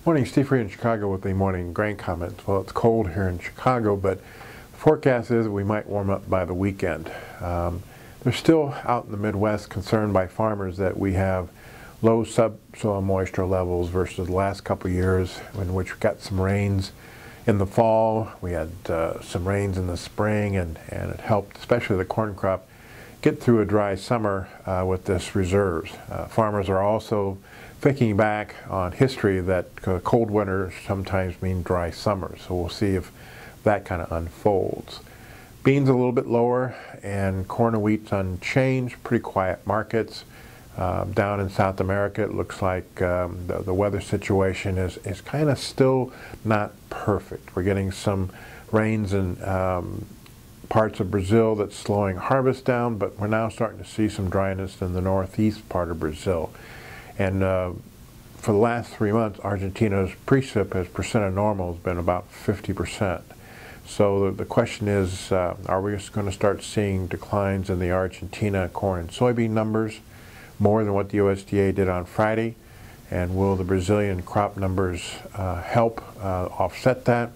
Morning, Steve here in Chicago with the morning grain comments. Well, it's cold here in Chicago, but the forecast is we might warm up by the weekend. There's still out in the Midwest concern by farmers that we have low subsoil moisture levels versus the last couple of years in which we got some rains in the fall. We had some rains in the spring, and it helped, especially the corn crop, get through a dry summer with this reserves. Farmers are also thinking back on history that cold winters sometimes mean dry summers, so we'll see if that kind of unfolds. Beans a little bit lower, and corn and wheat's unchanged. Pretty quiet markets. Down in South America, it looks like the weather situation is kind of still not perfect. We're getting some rains in parts of Brazil that's slowing harvest down, but we're now starting to see some dryness in the northeast part of Brazil. And for the last 3 months, Argentina's precip as percent of normal has been about 50%. So the question is, are we just going to start seeing declines in the Argentina corn and soybean numbers more than what the USDA did on Friday? And will the Brazilian crop numbers help offset that?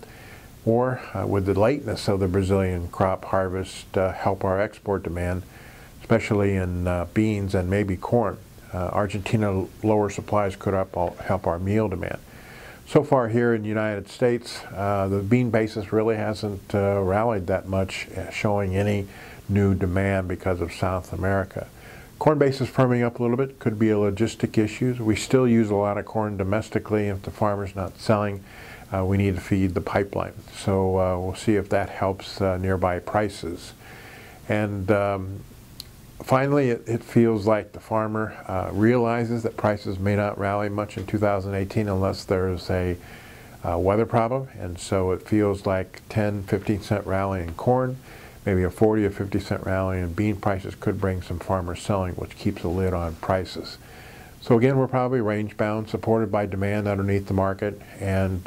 Or would the lateness of the Brazilian crop harvest help our export demand, especially in beans and maybe corn? Argentina lower supplies could help our meal demand. So far here in the United States, the bean basis really hasn't rallied that much, showing any new demand because of South America. Corn basis firming up a little bit, could be a logistic issue. We still use a lot of corn domestically. If the farmer's not selling, we need to feed the pipeline. So we'll see if that helps nearby prices. And finally, it feels like the farmer realizes that prices may not rally much in 2018 unless there's a weather problem, and so it feels like 10-15 cent rally in corn, maybe a 40 or 50 cent rally in bean prices could bring some farmers selling, which keeps a lid on prices. So again, we're probably range bound, supported by demand underneath the market, and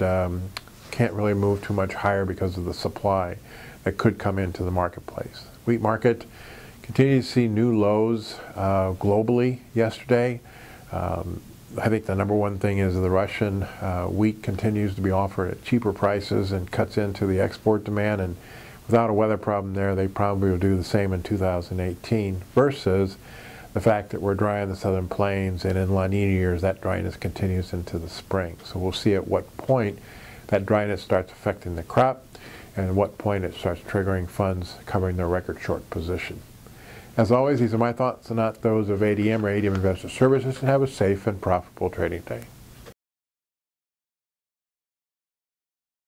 can't really move too much higher because of the supply that could come into the marketplace. Wheat market continue to see new lows globally yesterday. I think the number one thing is the Russian wheat continues to be offered at cheaper prices and cuts into the export demand, and without a weather problem there, they probably will do the same in 2018, versus the fact that we're dry in the southern plains, and in La Nina years that dryness continues into the spring. So we'll see at what point that dryness starts affecting the crop and at what point it starts triggering funds covering their record short position. As always, these are my thoughts and not those of ADM or ADM Investor Services, and have a safe and profitable trading day.